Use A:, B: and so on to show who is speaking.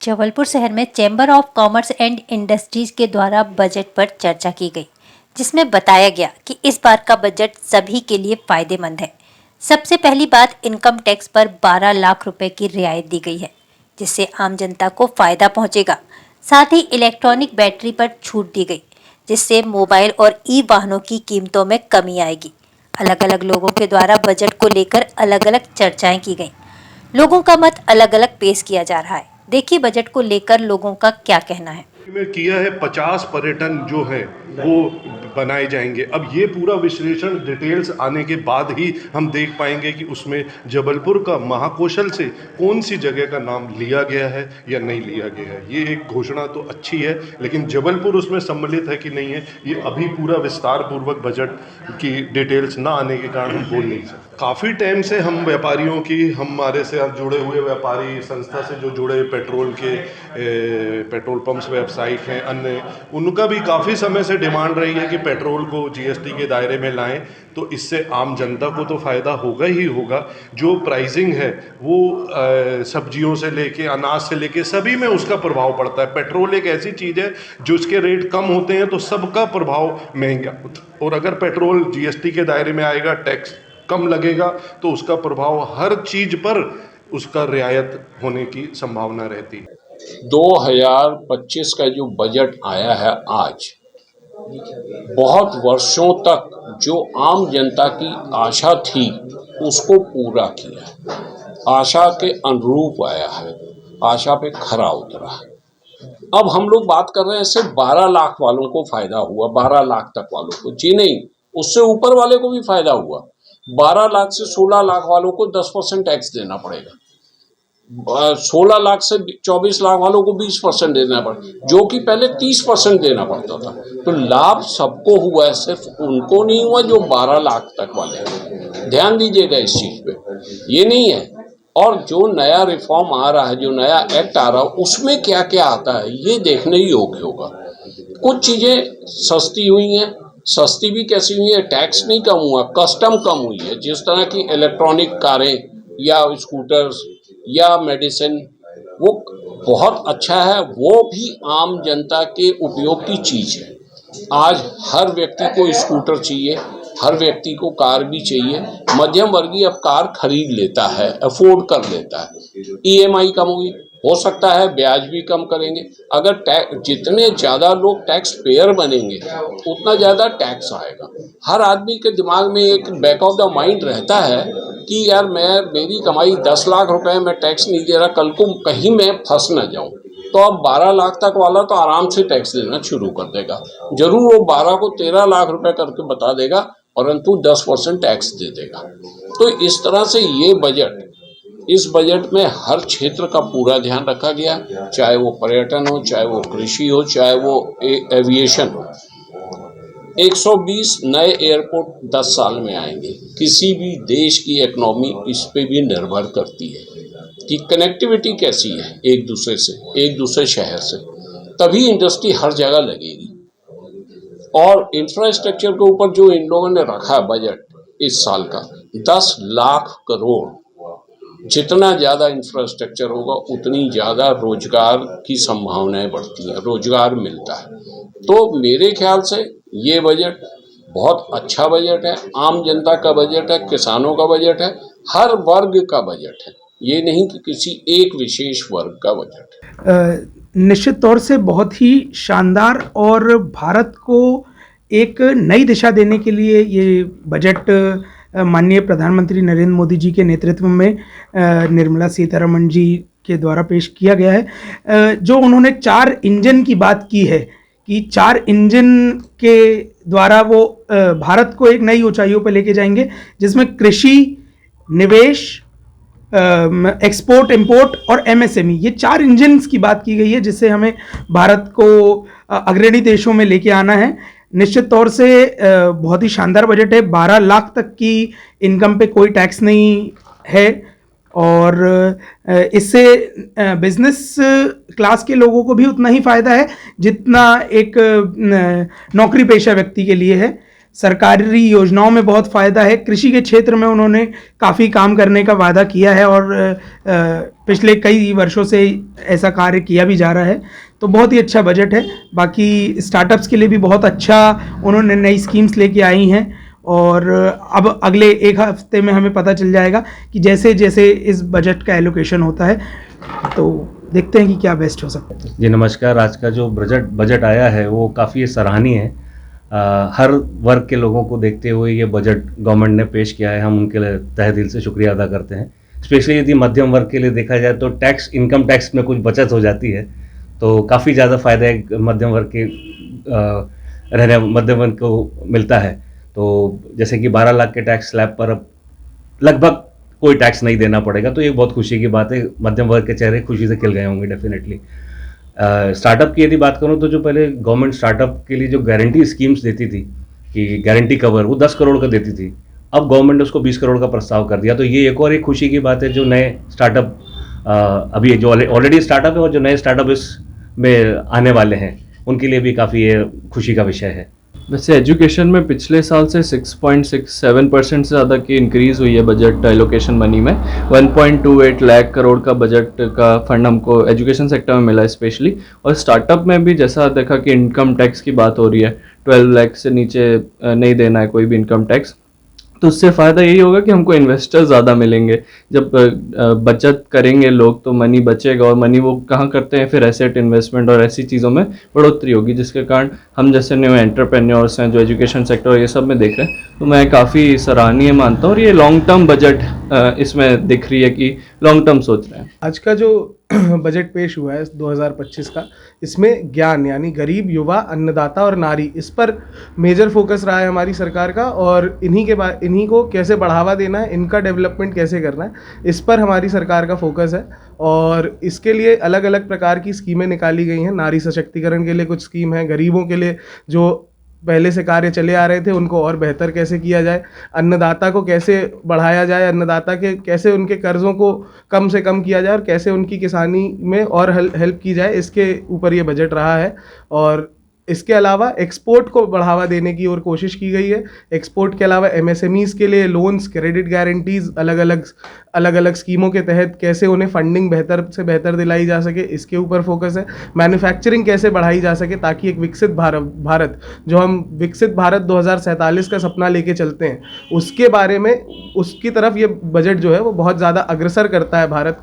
A: जबलपुर शहर में chamber of commerce and industries के द्वारा बजट पर चर्चा की गई, जिसमें बताया गया कि इस बार का बजट सभी के लिए फायदेमंद है। सबसे पहली बात, इनकम टैक्स पर 12 लाख रुपए की रियायत दी गई है, जिससे आम जनता को फायदा पहुंचेगा। साथ ही इलेक्ट्रॉनिक बैटरी पर छूट दी गई, जिससे मोबाइल और ई वाहनों की कीमतों में कमी आएगी। अलग अलग लोगों के द्वारा बजट को लेकर अलग अलग चर्चाएं की गई। लोगों का मत अलग अलग पेश किया जा रहा है। देखिए बजट को लेकर लोगों का क्या कहना है।
B: में किया है 50 पर्यटन जो है वो बनाए जाएंगे। अब ये पूरा विश्लेषण डिटेल्स आने के बाद ही हम देख पाएंगे कि उसमें जबलपुर का महाकौशल से कौन सी जगह का नाम लिया गया है या नहीं लिया गया है। ये एक घोषणा तो अच्छी है, लेकिन जबलपुर उसमें सम्मिलित है कि नहीं है, ये अभी पूरा विस्तार पूर्वक बजट की डिटेल्स ना आने के कारण हम बोल नहीं सकते। काफ़ी टाइम से हम व्यापारियों की, हमारे से जुड़े हुए व्यापारी संस्था से जो जुड़े पेट्रोल पंप्स वेबसाइट हैं अन्य, उनका भी काफ़ी समय से डिमांड रही है कि पेट्रोल को जीएसटी के दायरे में लाएं, तो इससे आम जनता को तो फ़ायदा होगा ही होगा। जो प्राइसिंग है वो सब्जियों से लेके अनाज से लेके सभी में उसका प्रभाव पड़ता है। पेट्रोल एक ऐसी चीज़ है जो उसके रेट कम होते हैं तो सबका प्रभाव महंगा होता है, और अगर पेट्रोल जीएसटी के दायरे में आएगा, टैक्स कम लगेगा, तो उसका प्रभाव हर चीज़ पर उसका रियायत होने की संभावना रहती है।
C: 2025 का जो बजट आया है आज, बहुत वर्षों तक जो आम जनता की आशा थी उसको पूरा किया, आशा के अनुरूप आया है, आशा पे खरा उतरा। अब हम लोग बात कर रहे हैं सिर्फ 12 लाख वालों को फायदा हुआ, 12 लाख तक वालों को, जी नहीं, उससे ऊपर वाले को भी फायदा हुआ। 12 लाख से 16 लाख वालों को 10% टैक्स देना पड़ेगा, 16 लाख से 24 लाख वालों को 20% देना पड़ेगा, जो कि पहले 30% देना पड़ता था। तो लाभ सबको हुआ है, सिर्फ उनको नहीं हुआ जो 12 लाख तक वाले हैं। ध्यान दीजिएगा इस चीज पे, ये नहीं है। और जो नया रिफॉर्म आ रहा है, जो नया एक्ट आ रहा है, उसमें क्या क्या आता है ये देखने योग्य होगा। कुछ चीजें सस्ती हुई हैं, सस्ती भी कैसी हुई है, टैक्स नहीं कम हुआ, कस्टम कम हुई है। जिस तरह की इलेक्ट्रॉनिक कारें या स्कूटर्स या मेडिसिन, वो बहुत अच्छा है, वो भी आम जनता के उपयोग की चीज़ है। आज हर व्यक्ति को स्कूटर चाहिए, हर व्यक्ति को कार भी चाहिए। मध्यम वर्गीय अब कार खरीद लेता है, अफोर्ड कर लेता है। ईएमआई कम हुई, हो सकता है ब्याज भी कम करेंगे। अगर जितने ज़्यादा लोग टैक्स पेयर बनेंगे उतना ज़्यादा टैक्स आएगा। हर आदमी के दिमाग में एक बैक ऑफ द माइंड रहता है कि यार मेरी कमाई 10 लाख रुपए में टैक्स नहीं दे रहा, कल को कहीं मैं फंस ना जाऊं। तो अब 12 लाख तक वाला तो आराम से टैक्स देना शुरू कर देगा। जरूर वो 12 को 13 लाख रुपए करके बता देगा, परंतु 10% टैक्स दे देगा। तो इस तरह से इस बजट में हर क्षेत्र का पूरा ध्यान रखा गया, चाहे वो पर्यटन हो, चाहे वो कृषि हो, चाहे वो एविएशन हो। 120 नए एयरपोर्ट 10 साल में आएंगे। किसी भी देश की इकोनॉमी इस पे भी निर्भर करती है कि कनेक्टिविटी कैसी है एक दूसरे से, एक दूसरे शहर से, तभी इंडस्ट्री हर जगह लगेगी। और इंफ्रास्ट्रक्चर के ऊपर जो इन लोगों ने रखा बजट इस साल का 10 लाख करोड़, जितना ज़्यादा इंफ्रास्ट्रक्चर होगा उतनी ज़्यादा रोजगार की संभावनाएं बढ़ती हैं, रोजगार मिलता है। तो मेरे ख्याल से ये बजट बहुत अच्छा बजट है, आम जनता का बजट है, किसानों का बजट है, हर वर्ग का बजट है, ये नहीं कि किसी एक विशेष वर्ग का बजट है।
D: निश्चित तौर से बहुत ही शानदार और भारत को एक नई दिशा देने के लिए ये बजट माननीय प्रधानमंत्री नरेंद्र मोदी जी के नेतृत्व में निर्मला सीतारमण जी के द्वारा पेश किया गया है। जो उन्होंने 4 इंजन की बात की है कि 4 इंजन के द्वारा वो भारत को एक नई ऊंचाइयों पर लेके जाएंगे, जिसमें कृषि, निवेश, एक्सपोर्ट, इंपोर्ट और एमएसएमई, ये 4 इंजन्स की बात की गई है, जिससे हमें भारत को अग्रणी देशों में लेके आना है। निश्चित तौर से बहुत ही शानदार बजट है। 12 लाख तक की इनकम पे कोई टैक्स नहीं है, और इससे बिजनेस क्लास के लोगों को भी उतना ही फ़ायदा है जितना एक नौकरी पेशा व्यक्ति के लिए है। सरकारी योजनाओं में बहुत फ़ायदा है। कृषि के क्षेत्र में उन्होंने काफ़ी काम करने का वादा किया है और पिछले कई वर्षों से ऐसा कार्य किया भी जा रहा है। तो बहुत ही अच्छा बजट है। बाकी स्टार्टअप्स के लिए भी बहुत अच्छा उन्होंने नई स्कीम्स लेके आई हैं और अब अगले एक हफ्ते में हमें पता चल जाएगा कि जैसे जैसे इस बजट का एलोकेशन होता है तो देखते हैं कि क्या बेस्ट हो सकता है।
E: जी नमस्कार। आज का जो बजट आया है वो काफ़ी सराहनीय है। हर वर्ग के लोगों को देखते हुए ये बजट गवर्नमेंट ने पेश किया है। हम उनके लिए तहे दिल से शुक्रिया अदा करते हैं। स्पेशली यदि मध्यम वर्ग के लिए देखा जाए तो इनकम टैक्स में कुछ बचत हो जाती है तो काफ़ी ज़्यादा फ़ायदा है मध्यम वर्ग के मध्यम वर्ग को मिलता है। तो जैसे कि 12 लाख के टैक्स स्लैब पर अब लगभग कोई टैक्स नहीं देना पड़ेगा, तो ये बहुत खुशी की बात है। मध्यम वर्ग के चेहरे खुशी से खिल गए होंगे डेफिनेटली। स्टार्टअप की यदि बात करूं तो जो पहले गवर्नमेंट स्टार्टअप के लिए जो गारंटी स्कीम्स देती थी कि गारंटी कवर वो 10 करोड़ का देती थी, अब गवर्नमेंट ने उसको 20 करोड़ का प्रस्ताव कर दिया। तो ये एक और एक खुशी की बात है। जो नए स्टार्टअप अभी जो ऑलरेडी स्टार्टअप है और जो नए स्टार्टअप इसमें आने वाले हैं उनके लिए भी काफ़ी ये खुशी का विषय है।
F: वैसे एजुकेशन में पिछले साल से 6.67% से ज़्यादा की इंक्रीज़ हुई है बजट एलोकेशन मनी में। 1.28 लाख करोड़ का बजट का फंड हमको एजुकेशन सेक्टर में मिला है स्पेशली। और स्टार्टअप में भी जैसा देखा कि इनकम टैक्स की बात हो रही है, 12 लाख से नीचे नहीं देना है कोई भी इनकम टैक्स। तो उससे फ़ायदा यही होगा कि हमको इन्वेस्टर ज़्यादा मिलेंगे। जब बचत करेंगे लोग तो मनी बचेगा और मनी वो कहाँ करते हैं, फिर एसेट इन्वेस्टमेंट और ऐसी चीज़ों में बढ़ोतरी होगी, जिसके कारण हम जैसे न्यू एंटरप्रेन्योर्स हैं जो एजुकेशन सेक्टर ये सब में देख रहे हैं, तो मैं काफ़ी सराहनीय मानता हूँ। और ये लॉन्ग टर्म बजट इसमें दिख रही है कि लॉन्ग टर्म सोच रहे हैं।
G: आज का जो बजट पेश हुआ है 2025 का, इसमें ज्ञान यानी गरीब, युवा, अन्नदाता और नारी, इस पर मेजर फोकस रहा है हमारी सरकार का। और इन्हीं को कैसे बढ़ावा देना है, इनका डेवलपमेंट कैसे करना है, इस पर हमारी सरकार का फोकस है। और इसके लिए अलग अलग प्रकार की स्कीमें निकाली गई हैं। नारी सशक्तिकरण के लिए कुछ स्कीम है, गरीबों के लिए जो पहले से कार्य चले आ रहे थे उनको और बेहतर कैसे किया जाए, अन्नदाता को कैसे बढ़ाया जाए, अन्नदाता के कैसे उनके कर्ज़ों को कम से कम किया जाए और कैसे उनकी किसानी में और हेल्प की जाए, इसके ऊपर ये बजट रहा है। और इसके अलावा एक्सपोर्ट को बढ़ावा देने की और कोशिश की गई है। एक्सपोर्ट के अलावा एमएसएमईज़ के लिए लोन्स, क्रेडिट गारंटीज़, अलग अलग स्कीमों के तहत कैसे उन्हें फंडिंग बेहतर से बेहतर दिलाई जा सके, इसके ऊपर फोकस है। मैन्युफैक्चरिंग कैसे बढ़ाई जा सके ताकि एक विकसित भारत जो हम विकसित भारत 2047 का सपना लेके चलते हैं उसके बारे में, उसकी तरफ ये बजट जो है वो बहुत ज़्यादा अग्रसर करता है भारत को।